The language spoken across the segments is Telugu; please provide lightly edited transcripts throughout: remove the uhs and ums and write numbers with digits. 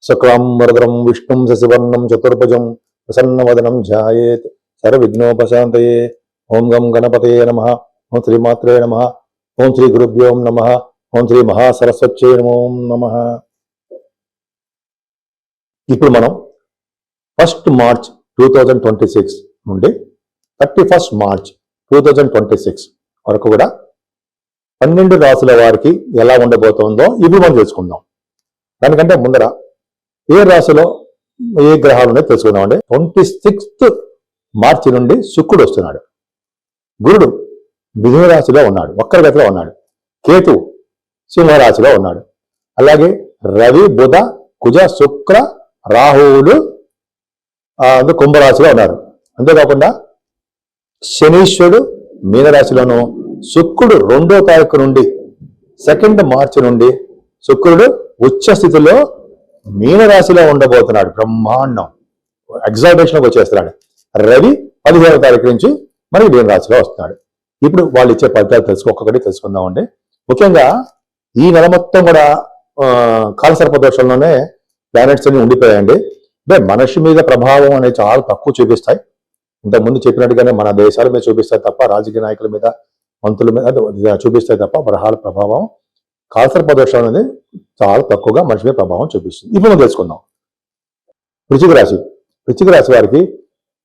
శుక్లాంబరధరం విష్ణుం శశివర్ణం చతుర్భుజం ప్రసన్నవదనం ధ్యాయేత్ సర్వవిఘ్నోపశాంతయే. ఓం గం గణపతయే నమః. ఓం శ్రీమాత్రే నమః. ఓం శ్రీ గురుభ్యో నమః. ఓం శ్రీ మహాసరస్వత్యై నమో నమః. ఇప్పుడు మనం 1 మార్చ్ 2026 నుండి 31 మార్చ్ 2026 వరకు కూడా 12 రాసుల వారికి ఎలా ఉండబోతోందో ఇప్పుడు మనం తెలుసుకుందాం. దానికంటే ముందర ఏ రాశిలో ఏ గ్రహాలు ఉన్నాయో తెలుసుకుందామండి. 26th మార్చి నుండి శుక్రుడు వస్తున్నాడు. గురుడు మిథున రాశిలో ఉన్నాడు, వక్ర గతిలో ఉన్నాడు. కేతు సింహరాశిలో ఉన్నాడు. అలాగే రవి, బుధ, కుజ, శుక్ర, రాహువులు కుంభరాశిలో ఉన్నారు. అంతేకాకుండా శనీశ్వరుడు మీనరాశిలోను, శుక్రుడు 2వ తారీఖు నుండి 2 మార్చి నుండి శుక్రుడు ఉచ్చ స్థితిలో మీనరాశిలో ఉండబోతున్నాడు. బ్రహ్మాండం, ఎగ్జాల్టేషన్కి వచ్చేస్తున్నాడు. రవి 15వ తారీఖు నుంచి మనకి మీనరాశిలో వస్తున్నాడు. ఇప్పుడు వాళ్ళు ఇచ్చే ఫలితాలు ఒక్కొక్కటి తెలుసుకుందామండి. ముఖ్యంగా ఈ నెల మొత్తం కూడా కాలసర్ప దోషంలోనే ప్లానెట్స్ అన్ని ఉండిపోయాయండి. అంటే మనిషి మీద ప్రభావం అనేది చాలా తక్కువ చూపిస్తాయి. ఇంతకుముందు చెప్పినట్టుగానే మన దేశాల మీద చూపిస్తాయి తప్ప, రాజకీయ నాయకుల మీద, మంత్రుల మీద చూపిస్తాయి తప్ప గ్రహాల ప్రభావం, కాలసర్ప దోషం అనేది చాలా తక్కువగా మనిషి మీద ప్రభావం చూపిస్తుంది. ఇప్పుడు మనం తెలుసుకుందాం. వృశ్చిక రాశి. వృశ్చిక రాశి వారికి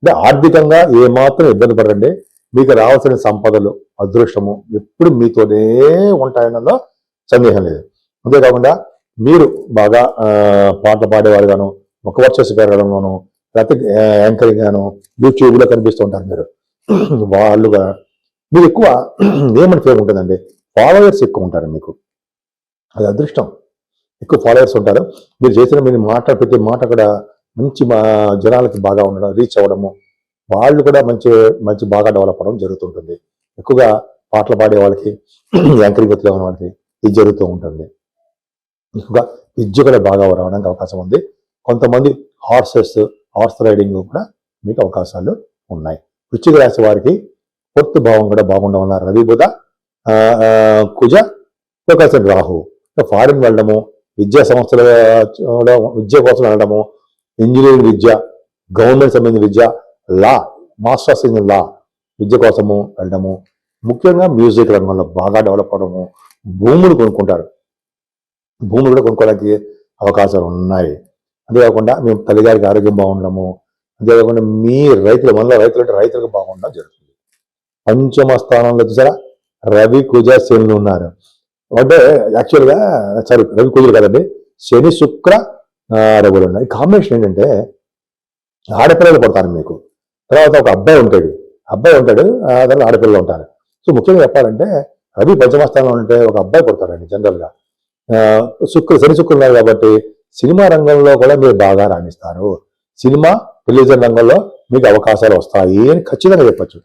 అంటే ఆర్థికంగా ఏమాత్రం ఇబ్బంది పడండి. మీకు రావాల్సిన సంపదలు, అదృష్టము ఎప్పుడు మీతోనే ఉంటాయన్నలో సందేహం లేదు. అంతేకాకుండా మీరు బాగా పాటలు పాడేవారుగాను, ముఖవర్చస్సు పెరగడంలోను, లేకపోతే యాంకరింగ్ గాను యూట్యూబ్లో కనిపిస్తూ ఉంటారు మీరు. వాళ్ళుగా మీరు ఎక్కువ ఏమని పేరు ఉంటుందండి, ఫాలోవర్స్ ఎక్కువ ఉంటారు మీకు. అది అదృష్టం. ఎక్కువ ఫాలోవర్స్ ఉంటారు. మీరు చేసిన మీరు ప్రతి మాట కూడా మంచి జనాలకి బాగా ఉండడం, రీచ్ అవ్వడము, వాళ్ళు కూడా మంచి బాగా డెవలప్ అవ్వడం జరుగుతుంటుంది. ఎక్కువగా పాటలు పాడే వాళ్ళకి, యాంకరింగ్ వృత్తిలో ఉన్న వాళ్ళకి ఇది జరుగుతూ ఉంటుంది. ఎక్కువగా విద్య కూడా బాగా రావడానికి అవకాశం ఉంది. కొంతమంది హార్స్ రైడింగ్ కూడా మీకు అవకాశాలు ఉన్నాయి. వృశ్చిక రాశి వారికి 4th భావం కూడా బాగుండడం వల్ల రవి, బుధ, కుజ, కలిసి రాహు ఫారిన్ వెళ్ళడము, విద్యా సంస్థల విద్య కోసం వెళ్ళడము, ఇంజనీరింగ్ విద్య, గవర్నమెంట్ సంబంధించిన విద్య, లా, మాస్టర్స్ ఇన్ లా విద్య కోసము వెళ్ళడము, ముఖ్యంగా మ్యూజిక్ రంగంలో బాగా డెవలప్ అవడము, భూములు కొనుక్కుంటారు. భూములు కూడా కొనుక్కోవడానికి అవకాశాలు ఉన్నాయి. అంతేకాకుండా మేము తల్లిగారికి ఆరోగ్యం బాగుండడము, అంతేకాకుండా మీ మనలో రైతులకు బాగుండడం జరుగుతుంది. పంచమ స్థానంలో చూసారా రవి, కుజ, శనులు ఉన్నారు. అంటే యాక్చువల్గా రవి, కుజులు కదండి, శని, శుక్ర, రవులు ఉన్నాయి. ఈ కాంబినేషన్ ఏంటంటే ఆడపిల్లలు పడతారు మీకు. తర్వాత ఒక అబ్బాయి ఉంటాడు, తర్వాత ఆడపిల్లలు ఉంటారు. సో ముఖ్యంగా చెప్పాలంటే రవి పంచమ స్థానంలో ఉంటే ఒక అబ్బాయి పడతాడండి జనరల్గా. శని, శుక్రులు ఉన్నారు కాబట్టి సినిమా రంగంలో కూడా మీరు బాగా రాణిస్తారు. సినిమా, టెలివిజన్ రంగంలో మీకు అవకాశాలు వస్తాయి అని ఖచ్చితంగా చెప్పచ్చు.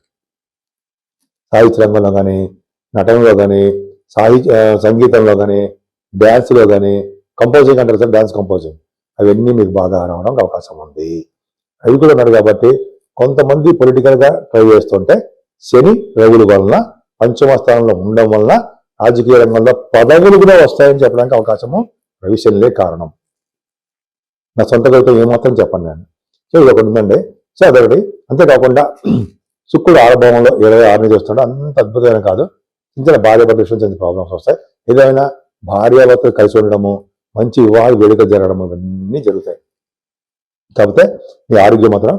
సాహిత్య రంగంలో కానీ, నటనలో కానీ, సంగీతంలో కానీ, డ్యాన్స్లో కానీ, కంపోజింగ్ అంటారు సార్, డ్యాన్స్ కంపోజింగ్, అవన్నీ మీకు బాగా రావడానికి అవకాశం ఉంది. అవి కూడా ఉన్నారు కాబట్టి కొంతమంది పొలిటికల్గా ట్రై చేస్తుంటే శని, రవుల వలన పంచమ స్థానంలో ఉండడం వలన రాజకీయ రంగంలో పదవులు కూడా వస్తాయని చెప్పడానికి అవకాశము రవి, శనిలే కారణం. నా సొంత కవిత ఏమాత్రం చెప్పను నేను. సో ఇది ఒకటి ఉందండి. సో అదొకటి. అంతేకాకుండా శుక్రుడు ఆరభావంలో 26 చూస్తాడు. అంత అద్భుతమైన కాదు. చిన్న భార్యాభర్త విషయం చిన్న ప్రాబ్లమ్స్ వస్తాయి. ఏదైనా భార్యాభర్తలు కలిసి ఉండడము, మంచి వివాహ వేడుక జరగడము, ఇవన్నీ జరుగుతాయి. కాకపోతే మీ ఆరోగ్యం మాత్రం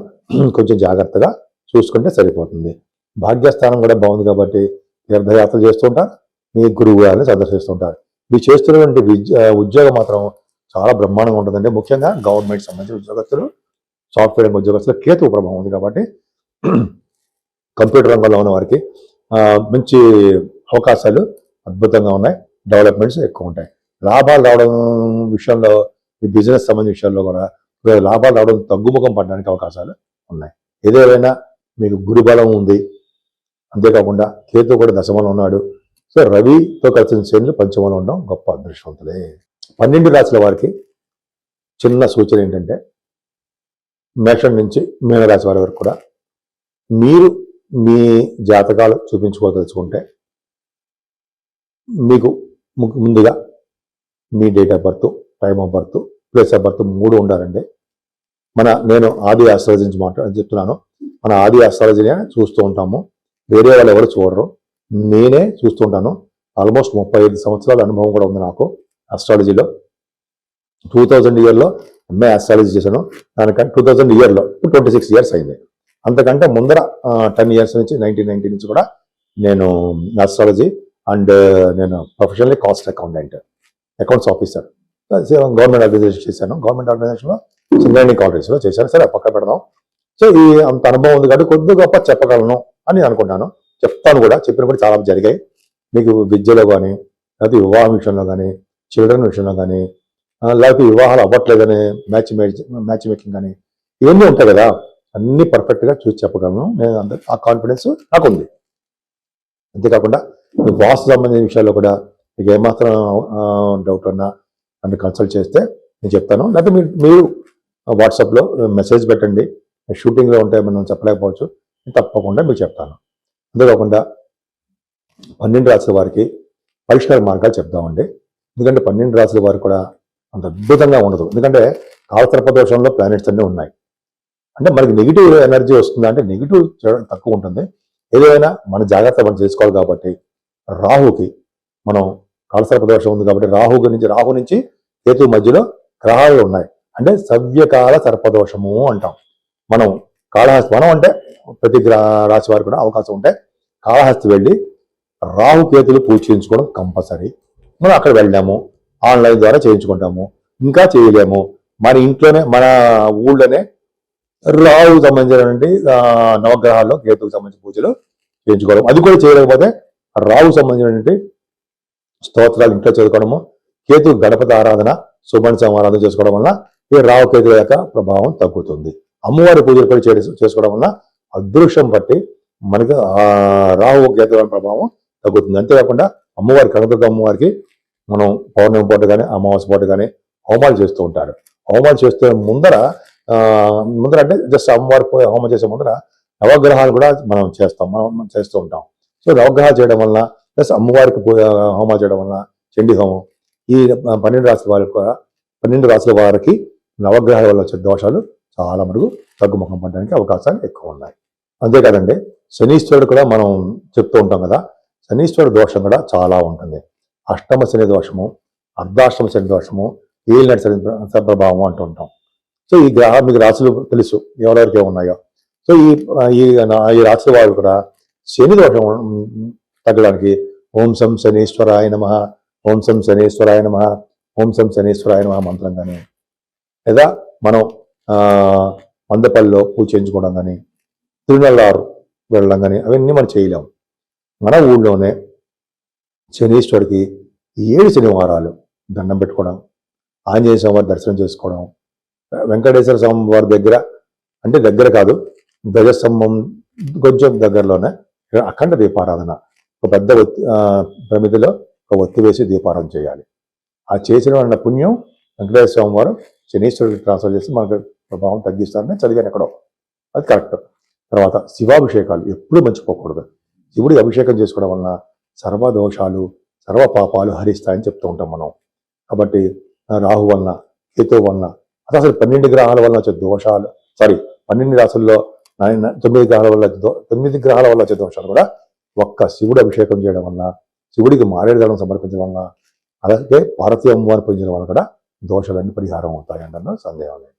కొంచెం జాగ్రత్తగా చూసుకుంటే సరిపోతుంది. భాగ్యస్థానం కూడా బాగుంది కాబట్టి తీర్థయాత్రలు చేస్తుంటారు, మీ గురువు గారిని సందర్శిస్తుంటారు. మీరు చేస్తున్నటువంటి ఉద్యోగం మాత్రం చాలా బ్రహ్మాండంగా ఉంటుందండి. ముఖ్యంగా గవర్నమెంట్ సంబంధించిన ఉద్యోగస్తులు, సాఫ్ట్వేర్ ఉద్యోగస్తులు కేతు ప్రభావం ఉంది కాబట్టి కంప్యూటర్ రంగంలో ఉన్న వారికి మంచి అవకాశాలు అద్భుతంగా ఉన్నాయి. డెవలప్మెంట్స్ ఎక్కువ ఉంటాయి. లాభాలు రావడం విషయంలో, ఈ బిజినెస్ సంబంధించిన విషయాల్లో కూడా లాభాలు రావడం తగ్గుముఖం పడడానికి అవకాశాలు ఉన్నాయి. ఏదేమైనా మీకు గురుబలం ఉంది. అంతేకాకుండా కేతు కూడా దశమంలో ఉన్నాడు. సో రవితో కలిసిన శనులు పంచమంలో ఉండడం గొప్ప అదృష్టవంతులే. 12 రాశుల వారికి చిన్న సూచన ఏంటంటే, మేషం నుంచి మీనరాశి వారి వరకు కూడా మీరు మీ జాతకాలు చూపించుకోదలుచుకుంటే మీకు ముందుగా మీ date of birth, time of birth, place of birth 3 ఉండాలండి. నేను ఆది ఆస్ట్రాలజీ నుంచి చెప్తున్నాను. మన ఆది ఆస్ట్రాలజీనే చూస్తూ ఉంటాము, వేరే వాళ్ళు ఎవరు చూడరు, నేనే చూస్తూ ఉంటాను. ఆల్మోస్ట్ 35 సంవత్సరాల అనుభవం కూడా ఉంది నాకు ఆస్ట్రాలజీలో. 2000 ఇయర్లో ఎంఏ ఆస్ట్రాలజీ చేశాను. దానికంటే 2000 ఇయర్లో 26 ఇయర్స్ అయింది. అంతకంటే ముందర 10 ఇయర్స్ నుంచి 1990 నుంచి కూడా నేను ఆస్ట్రాలజీ అండ్ నేను professionally cost accountant, accounts officer, government organisation చేశాను. గవర్నమెంట్ ఆర్గనైజేషన్లో సింగరేణి కాలేజ్లో చేశాను. సరే పక్క పెడదాం. సో ఈ అంత అనుభవం ఉంది కాబట్టి కొద్ది గొప్ప చెప్పగలను అని నేను అనుకుంటాను. చెప్తాను కూడా, చెప్పిన కూడా చాలా జరిగాయి. మీకు విద్యలో కానీ, లేకపోతే వివాహం విషయంలో కానీ, చిల్డ్రన్ విషయంలో కానీ, లేకపోతే వివాహాలు అవ్వట్లేదని మ్యాచ్ మేకింగ్ కానీ, ఇవన్నీ ఉంటాయి కదా, అన్ని పర్ఫెక్ట్గా చూసి చెప్పగలను. నేను ఆ కాన్ఫిడెన్స్ నాకు ఉంది. అంతేకాకుండా వాస్తు సంబంధించిన విషయాల్లో కూడా మీకు ఏమాత్రం డౌట్ ఉన్నా నన్ను కన్సల్ట్ చేస్తే నేను చెప్తాను. లేకపోతే మీరు వాట్సాప్లో మెసేజ్ పెట్టండి. షూటింగ్లో ఉంటే మనం చెప్పలేకపోవచ్చు, తప్పకుండా మీకు చెప్తాను. అంతేకాకుండా 12 రాశుల వారికి పరిష్కార మార్గాలు చెప్తామండి. ఎందుకంటే 12 రాశుల వారికి కూడా అంత అద్భుతంగా ఉండదు. ఎందుకంటే కాలసర్పదోషంలో ప్లానెట్స్ అన్నీ ఉన్నాయి. అంటే మనకి నెగిటివ్ ఎనర్జీ వస్తుందా అంటే నెగిటివ్ తక్కువ ఉంటుంది. ఏదైనా మన జాగ్రత్త మనం చేసుకోవాలి. కాబట్టి రాహుకి మనం కాలసర్పదోషం ఉంది కాబట్టి రాహు నుంచి కేతు మధ్యలో గ్రహాలు ఉన్నాయి. అంటే సవ్యకాల సర్పదోషము అంటాం. మనం అంటే ప్రతి రాశి వారికి కూడా అవకాశం ఉంటే కాళహస్తి వెళ్ళి రాహు కేతులు పూజ చేయించుకోవడం కంపల్సరీ. మనం అక్కడ వెళ్ళాము, ఆన్లైన్ ద్వారా చేయించుకుంటాము. ఇంకా చేయలేము, మన ఇంట్లోనే మన ఊళ్ళోనే రాహుకు సంబంధించినటువంటి నవగ్రహాల్లో కేతుకు సంబంధించిన పూజలు చేయించుకోవడం. అది కూడా చేయలేకపోతే రాహుకు సంబంధించినటువంటి స్తోత్రాలు ఇంట్లో చదువుకోవడము, కేతు గణపతి ఆరాధన, సుబ్రహ్మణ్య ఆరాధన చేసుకోవడం వల్ల ఈ రాహు కేతు యొక్క ప్రభావం తగ్గుతుంది. అమ్మవారి పూజలు కూడా చేసుకోవడం వల్ల అదృష్టం బట్టి మనకి రాహు కేతు ప్రభావం తగ్గుతుంది. అంతేకాకుండా కనకదుర్గ అమ్మవారికి మనం పౌర్ణమి పూట కానీ అమావాస్య పూట కానీ హోమాలు చేస్తూ ఉంటారు. హోమాలు చేస్తే ముందర అంటే జస్ట్ అమ్మవారి హోమం చేసే ముందర నవగ్రహాలు కూడా మనం చేస్తూ ఉంటాం. సో నవగ్రహాలు చేయడం వల్ల ప్లస్ అమ్మవారికి హోమాలు చేయడం వల్ల చండీ హోమం ఈ 12 రాశుల వారికి నవగ్రహాల వల్ల వచ్చే దోషాలు చాలా మటుకు తగ్గుముఖం పడడానికి అవకాశాలు ఎక్కువ ఉన్నాయి. అంతేకాదండి, శనీశ్వరుడు కూడా మనం చెప్తూ ఉంటాం కదా, శనీశ్వరుడు దోషం కూడా చాలా ఉంటుంది. అష్టమ శని దోషము, అర్ధాష్టమ శని దోషము, ఏలినాటి శని ప్రభావం అంటూ ఉంటాం. సో ఈ మీకు రాశులు తెలుసు ఎవరెవరికి ఉన్నాయో. సో ఈ రాశుల వాళ్ళు కూడా శని దోషం తగ్గడానికి ఓం సం శనీశ్వరాయ నమః, ఓం సం శనీశ్వరాయ నమః, ఓం సం శనీశ్వరాయ నమః మంత్రం కానీ, లేదా మనం మందపల్లిలో పూజ చేయించుకోవడం కానీ, తిరునల్లారు వెళ్ళడం కానీ అవన్నీ మనం చేయలేము. మన ఊళ్ళోనే శనీశ్వరుడికి 7 శనివారాలు దండం పెట్టుకోవడం, ఆంజనేయ స్వామి వారి దర్శనం చేసుకోవడం, వెంకటేశ్వర స్వామి వారి దగ్గర అంటే దగ్గర కాదు, ధ్వజస్తంభం కొంచెం దగ్గరలోనే అఖండ దీపారాధన, ఒక పెద్ద ప్రమిదిలో ఒక ఒత్తి వేసి దీపారాధన చేయాలి. ఆ చేసిన పుణ్యం వెంకటేశ్వర స్వామి వారు శనీశ్వరుడికి ట్రాన్స్ఫర్ చేసి మనకు ప్రభావం తగ్గిస్తారని చదివాను ఎక్కడో. అది కరెక్ట్. తర్వాత శివాభిషేకాలు ఎప్పుడూ మర్చిపోకూడదు. శివుడికి అభిషేకం చేసుకోవడం వలన సర్వదోషాలు సర్వ పాపాలు హరిస్తాయని చెప్తూ ఉంటాం మనం. కాబట్టి రాహు వలన, కేతు వలన, అసలు 12 గ్రహాల వలన వచ్చే దోషాలు 12 రాశుల్లో 9 గ్రహాల వల్ల వచ్చే దోషాలు కూడా ఒక్క శివుడు అభిషేకం చేయడం వలన, శివుడికి మారేడుదలం సమర్పించడం వలన, అలాగే పార్వతీ అమ్మవారిని పూజించడం వల్ల కూడా దోషాలన్నీ పరిహారం అవుతాయి అంటే సందేహం లేదు.